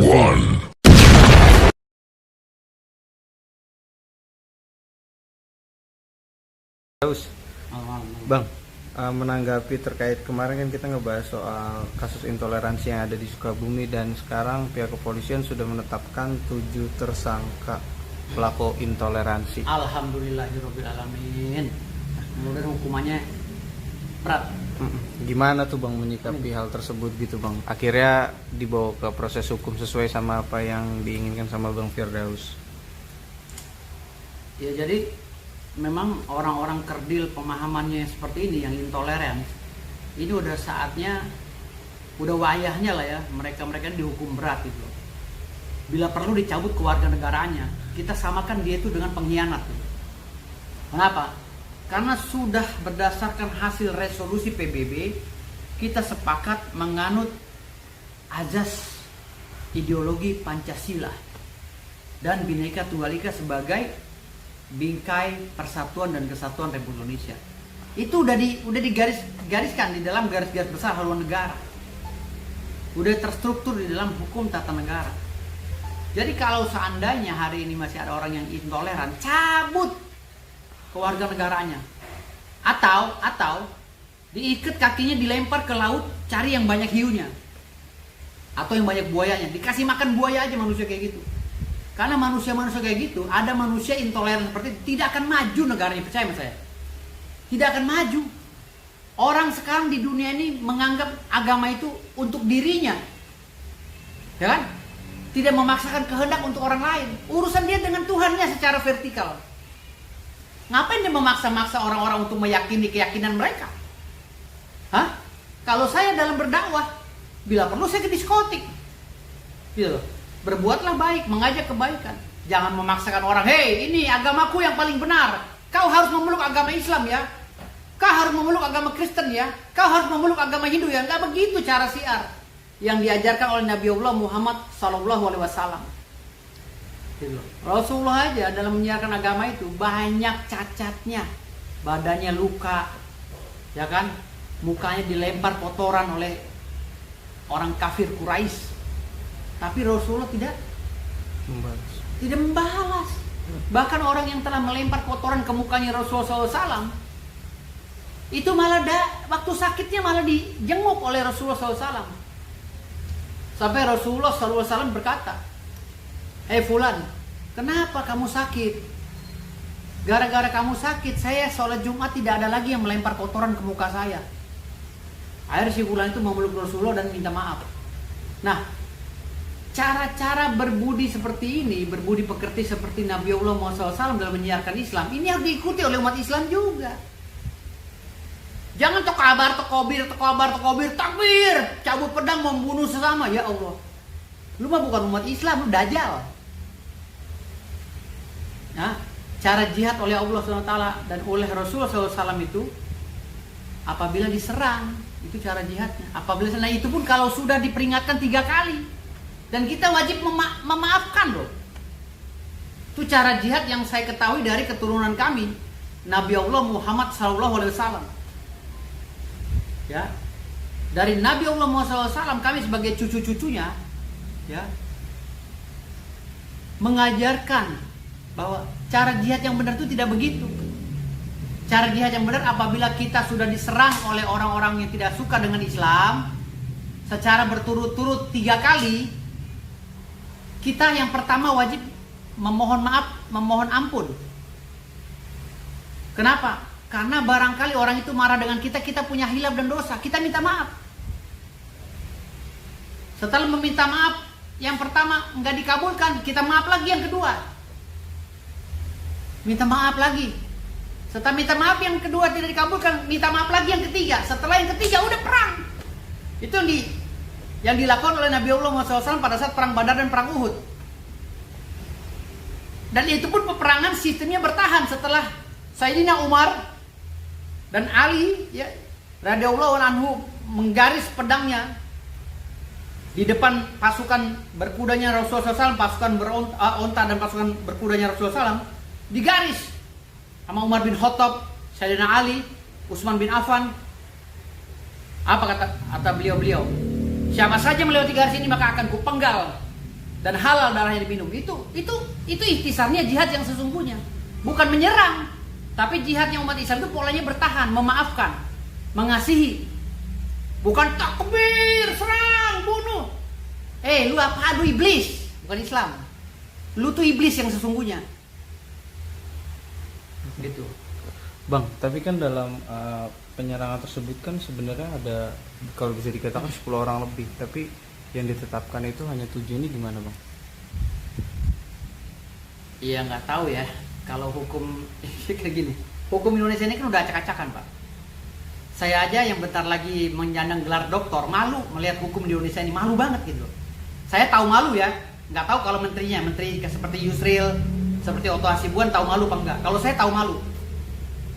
one. Terus, Bang, menanggapi terkait kemarin kan kita ngebahas soal kasus intoleransi yang ada di Sukabumi, dan sekarang pihak kepolisian sudah menetapkan 7 tersangka pelaku intoleransi. Alhamdulillahirobbilalamin. Kemudian hukumannya berat. Gimana tuh Bang menyikapi hal tersebut gitu Bang? Akhirnya dibawa ke proses hukum sesuai sama apa yang diinginkan sama Bang Firdaus. Ya jadi memang orang-orang kerdil pemahamannya seperti ini yang intoleran, ini udah saatnya, udah wayahnya lah ya, mereka-mereka dihukum berat itu. Bila perlu dicabut kewarganegaranya, kita samakan dia itu dengan pengkhianat. Kenapa? Karena sudah berdasarkan hasil resolusi PBB, kita sepakat menganut azas ideologi Pancasila dan Bhinneka Tunggal Ika sebagai bingkai persatuan dan kesatuan Republik Indonesia. Itu udah digariskan di dalam garis-garis besar haluan negara. Udah terstruktur di dalam hukum tata negara. Jadi kalau seandainya hari ini masih ada orang yang intoleran, cabut kewarganegaranya. Atau diikat kakinya, dilempar ke laut, cari yang banyak hiunya. Atau yang banyak buayanya, dikasih makan buaya aja manusia kayak gitu. Karena manusia-manusia kayak gitu, ada manusia intoleran seperti itu, tidak akan maju negaranya, percaya sama saya. Tidak akan maju. Orang sekarang di dunia ini menganggap agama itu untuk dirinya. Ya kan? Tidak memaksakan kehendak untuk orang lain. Urusan dia dengan Tuhannya secara vertikal. Ngapain dia memaksa-maksa orang-orang untuk meyakini keyakinan mereka? Hah? Kalau saya dalam berdakwah, bila perlu saya ke diskotik. Gitu loh. Berbuatlah baik, mengajak kebaikan. Jangan memaksakan orang, hei ini agamaku yang paling benar. Kau harus memeluk agama Islam ya. Kau harus memeluk agama Kristen ya. Kau harus memeluk agama Hindu ya. Enggak begitu cara syiar yang diajarkan oleh Nabi Allah Muhammad SAW. Rasulullah aja dalam menyiarkan agama itu banyak cacatnya. Badannya luka, ya kan? Mukanya dilempar kotoran oleh orang kafir Quraisy. Tapi Rasulullah tidak membalas. Bahkan orang yang telah melempar kotoran ke mukanya Rasulullah SAW, itu malah waktu sakitnya malah dijenguk oleh Rasulullah SAW. Sampai Rasulullah SAW berkata, "Hei fulan, kenapa kamu sakit? Gara-gara kamu sakit, saya sholat Jumat tidak ada lagi yang melempar kotoran ke muka saya." Akhirnya si fulan itu memeluk Rasulullah dan minta maaf. Nah, cara-cara berbudi seperti ini, berbudi pekerti seperti Nabi Allah Muhammad SAW dalam menyiarkan Islam, ini harus diikuti oleh umat Islam juga. Jangan tokabar, takbir, cabut pedang membunuh sesama. Ya Allah, lu mah bukan umat Islam, lu dajjal. Nah, cara jihad oleh Allah SWT dan oleh Rasulullah SAW itu, apabila diserang, itu cara jihadnya. Apabila nah itu pun kalau sudah diperingatkan 3 kali. Dan kita wajib memaafkan loh. Itu cara jihad yang saya ketahui dari keturunan kami, Nabi Allah Muhammad SAW. Ya, dari Nabi Allah Muhammad SAW kami sebagai cucu-cucunya, ya, mengajarkan bahwa cara jihad yang benar itu tidak begitu. Cara jihad yang benar apabila kita sudah diserang oleh orang-orang yang tidak suka dengan Islam secara berturut-turut 3 kali. Kita yang pertama wajib memohon maaf, memohon ampun. Kenapa? Karena barangkali orang itu marah dengan kita, kita punya hilaf dan dosa, kita minta maaf. Setelah meminta maaf, yang pertama nggak dikabulkan, kita maaf lagi yang kedua. Minta maaf lagi. Setelah minta maaf yang kedua tidak dikabulkan, minta maaf lagi yang ketiga. Setelah yang ketiga udah perang. Itu yang dilakukan oleh Nabi Allah Muhammad SAW pada saat perang Badar dan perang Uhud. Dan itu pun peperangan sistemnya bertahan setelah Sayyidina Umar dan Ali, ya, radhiyallahu anhu menggaris pedangnya di depan pasukan berkudanya Rasulullah SAW, pasukan beronta dan pasukan berkudanya Rasulullah SAW, digaris sama Umar bin Khattab, Sayyidina Ali, Utsman bin Affan. Apa kata beliau-beliau? Siapa saja melewati garis ini maka akan kupenggal dan halal darahnya diminum. Itu ikhtisarnya jihad yang sesungguhnya. Bukan menyerang, tapi jihadnya umat Islam itu polanya bertahan, memaafkan, mengasihi. Bukan takbir, serang, bunuh. Lu apa? Lu iblis, bukan Islam. Lu tuh iblis yang sesungguhnya. Gitu. Bang, tapi kan dalam penyerangan tersebut kan sebenarnya ada, kalau bisa dikatakan 10 orang lebih, tapi yang ditetapkan itu hanya 7. Ini gimana, Bang? Iya, nggak tahu ya. Kalau hukum kayak gini, hukum Indonesia ini kan udah acak-acakan, Pak. Saya aja yang bentar lagi menyandang gelar doktor malu melihat hukum di Indonesia ini, malu banget gitu. Saya tahu malu ya, nggak tahu kalau menterinya, menteri seperti Yusril, seperti Otto Hasibuan tahu malu apa enggak. Kalau saya tahu malu,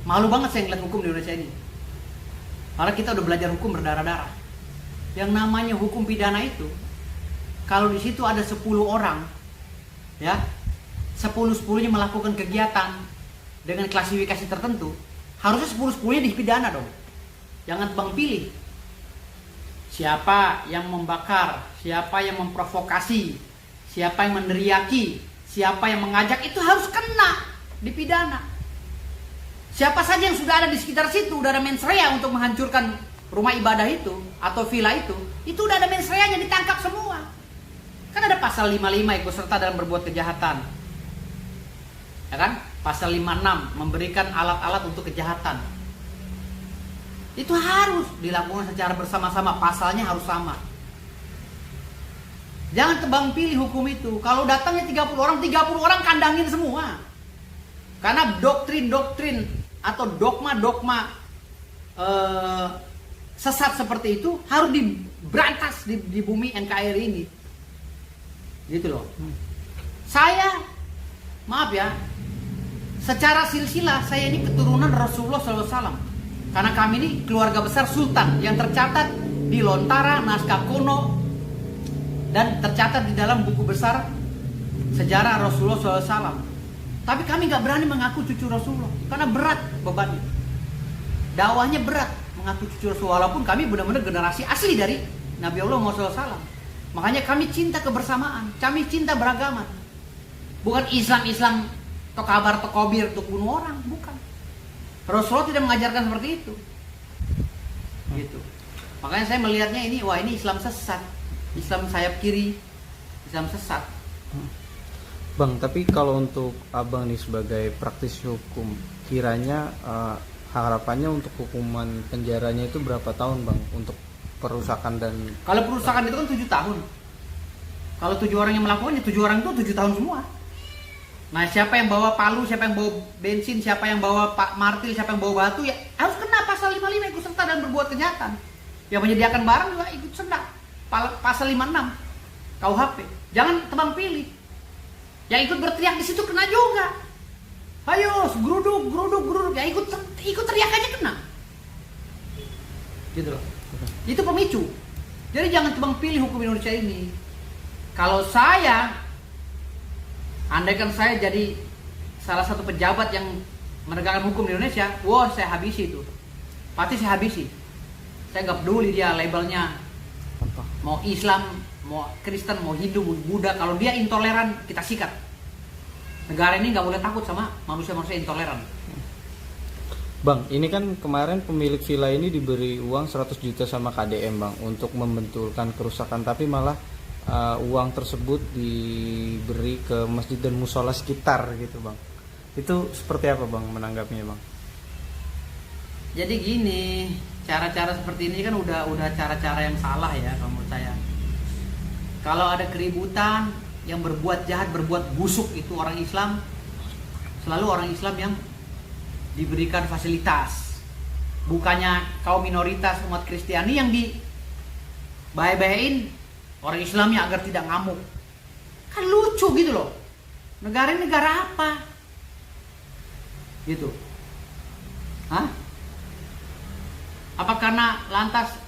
malu banget saya ngeliat hukum di Indonesia ini. Karena kita udah belajar hukum berdarah-darah. Yang namanya hukum pidana itu, kalau di situ ada 10 orang, ya, 10-10-nya melakukan kegiatan dengan klasifikasi tertentu, harusnya 10-10-nya dipidana dong. Jangan tebang pilih. Siapa yang membakar, siapa yang memprovokasi, siapa yang meneriaki, siapa yang mengajak, itu harus kena dipidana. Siapa saja yang sudah ada di sekitar situ, udah ada mens rea untuk menghancurkan rumah ibadah itu atau villa itu udah ada mens rea-nya, ditangkap semua. Kan ada pasal 55 ikut serta dalam berbuat kejahatan. Ya kan? Pasal 56 memberikan alat-alat untuk kejahatan. Itu harus dilakukan secara bersama-sama, pasalnya harus sama. Jangan tebang pilih hukum itu. Kalau datangnya 30 orang kandangin semua. Karena doktrin-doktrin atau dogma-dogma sesat seperti itu harus diberantas di bumi NKRI ini. Gitu loh. Saya, maaf ya, secara silsilah saya ini keturunan Rasulullah SAW. Karena kami ini keluarga besar sultan yang tercatat di Lontara, naskah kuno, dan tercatat di dalam buku besar sejarah Rasulullah SAW. Tapi kami gak berani mengaku cucu Rasulullah karena berat bebannya. Dakwahnya berat mengaku cucu Rasulullah, walaupun kami benar-benar generasi asli dari Nabi Allah Muhammad SAW. Makanya kami cinta kebersamaan, kami cinta beragama. Bukan Islam tokabar tokobir untuk bunuh orang, bukan. Rasulullah tidak mengajarkan seperti itu. Gitu. Makanya saya melihatnya ini, wah ini Islam sesat, Islam sayap kiri, Islam sesat. Bang, tapi kalau untuk abang nih sebagai praktisi hukum, kiranya harapannya untuk hukuman penjaranya itu berapa tahun, Bang, untuk perusakan dan... Kalau perusakan itu kan 7 tahun. Kalau 7 orang yang melakukannya, 7 orang itu 7 tahun semua. Nah, siapa yang bawa palu, siapa yang bawa bensin, siapa yang bawa martil, siapa yang bawa batu, ya harus kena pasal 55 ikut serta dan berbuat kejahatan. Yang menyediakan barang juga ikut serta. Pasal 56 KUHP. Jangan tebang pilih. Yang ikut berteriak di situ kena juga. Ayo, geruduk. Ya ikut teriak aja kena. Gitu loh. Itu pemicu. Jadi jangan tebang pilih hukum Indonesia ini. Kalau saya, andaikan saya jadi salah satu pejabat yang menegakkan hukum di Indonesia, wah saya habisi itu. Pasti saya habisi. Saya nggak peduli dia labelnya mau Islam, mau Kristen, mau Hindu, mau Buddha. Kalau dia intoleran, kita sikat. Negara ini nggak boleh takut sama manusia-manusia intoleran. Bang, ini kan kemarin pemilik villa ini diberi uang 100 juta sama KDM, Bang, untuk membentulkan kerusakan, tapi malah uang tersebut diberi ke masjid dan musola sekitar gitu, Bang. Itu seperti apa, Bang, menanggapinya, Bang? Jadi gini, cara-cara seperti ini kan udah cara-cara yang salah ya kalau menurut saya. Kalau ada keributan, yang berbuat jahat, berbuat busuk itu orang Islam, selalu orang Islam yang diberikan fasilitas. Bukannya kaum minoritas umat Kristiani yang dibae-baein orang Islamnya agar tidak ngamuk. Kan lucu gitu loh. Negara ini negara apa? Gitu. Hah? Apa karena lantas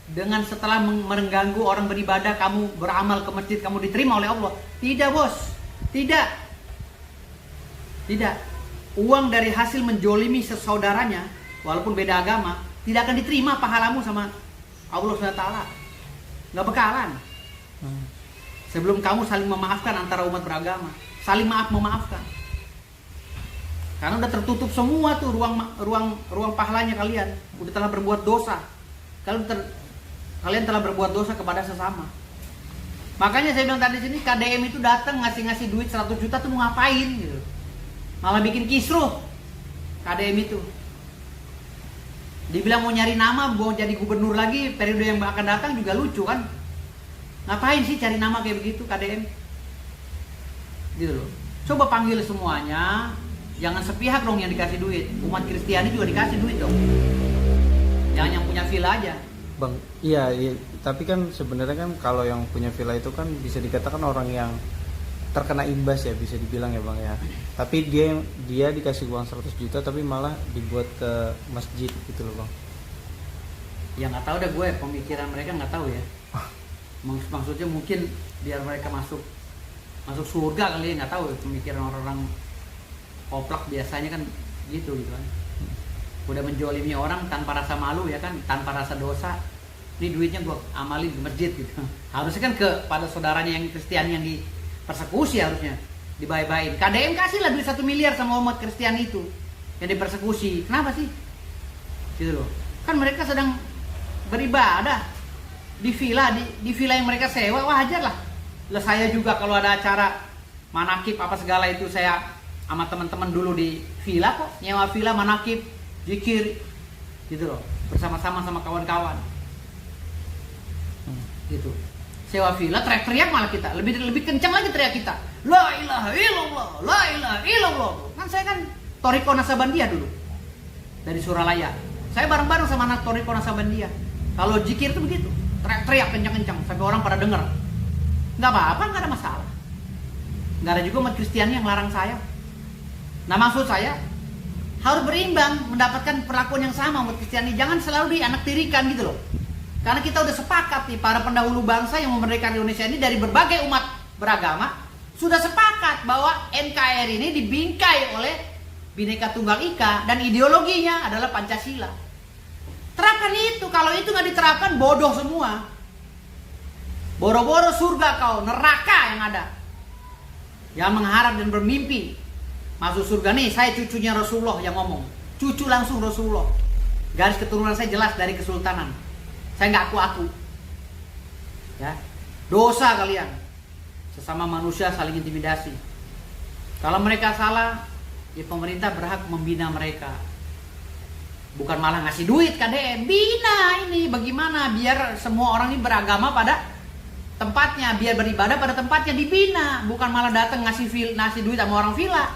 dengan setelah mengganggu orang beribadah kamu beramal ke masjid kamu diterima oleh Allah? Tidak, Bos. Tidak. Uang dari hasil menjolimi sesaudaranya walaupun beda agama tidak akan diterima pahalamu sama Allah SWT. Nggak bakalan. Sebelum kamu saling memaafkan antara umat beragama, saling maaf memaafkan. Karena udah tertutup semua tuh ruang pahalanya kalian. Udah telah berbuat dosa. Kalian telah berbuat dosa kepada sesama. Makanya saya bilang tadi sini KDM itu datang ngasih duit 100 juta tuh mau ngapain gitu. Malah bikin kisruh KDM itu. Dibilang mau nyari nama, mau jadi gubernur lagi periode yang akan datang juga lucu kan. Ngapain sih cari nama kayak begitu KDM? Gitu loh. Coba panggil semuanya. Jangan sepihak dong yang dikasih duit. Umat Kristiani juga dikasih duit dong. Jangan yang punya villa aja. Bang, iya, tapi kan sebenarnya kan kalau yang punya villa itu kan bisa dikatakan orang yang terkena imbas ya, bisa dibilang ya Bang ya. Tapi dia dikasih uang 100 juta tapi malah dibuat ke masjid gitu loh Bang. Ya nggak tahu deh gue, pemikiran mereka nggak tahu ya. Maksudnya mungkin biar mereka masuk surga kali ya, nggak tahu ya, pemikiran orang-orang koplak biasanya kan gitu kan. Udah menjolimi orang tanpa rasa malu ya kan, tanpa rasa dosa. Ini duitnya gue amalin di masjid gitu. Harusnya kan kepada saudaranya yang Kristiani yang dipersekusi harusnya dibaik-baikin. KDM kasihlah duit 1 miliar sama umat Kristiani itu yang dipersekusi. Kenapa sih? Gitu loh. Kan mereka sedang beribadah di villa yang mereka sewa, wajar lah. Lah saya juga kalau ada acara manakib apa segala itu saya sama teman-teman dulu di villa kok, nyewa villa manakib, zikir gitu loh, bersama-sama sama kawan-kawan. Gitu. Sewa villa teriak-teriak malah kita, lebih kencang lagi teriak kita. La ilaha illallah, la ilaha illallah. Kan saya kan Toriko Nasabandia dulu. Dari Suralaya. Saya bareng-bareng sama anak Toriko Nasabandia. Kalau zikir itu begitu, teriak-teriak kencang-kencang sampai orang pada dengar. Enggak apa-apa, enggak ada masalah. Enggak ada juga umat Kristiani yang larang saya. Nah, maksud saya harus berimbang, mendapatkan perlakuan yang sama umat Kristiani. Jangan selalu dianaktirikan gitu loh. Karena kita udah sepakat nih, para pendahulu bangsa yang memerdekakan Indonesia ini dari berbagai umat beragama sudah sepakat bahwa NKRI ini dibingkai oleh Bhinneka Tunggal Ika dan ideologinya adalah Pancasila. Terapkan itu, kalau itu nggak diterapkan bodoh semua. Boro-boro surga kau, neraka yang ada. Jangan mengharap dan bermimpi masuk surga nih. Saya cucunya Rasulullah yang ngomong, cucu langsung Rasulullah. Garis keturunan saya jelas dari kesultanan. Saya nggak aku-aku. Ya, dosa kalian. Sesama manusia saling intimidasi. Kalau mereka salah, ya pemerintah berhak membina mereka. Bukan malah ngasih duit KDM. Bina ini bagaimana biar semua orang ini beragama pada tempatnya, biar beribadah pada tempatnya, dibina. Bukan malah datang ngasih duit sama orang villa.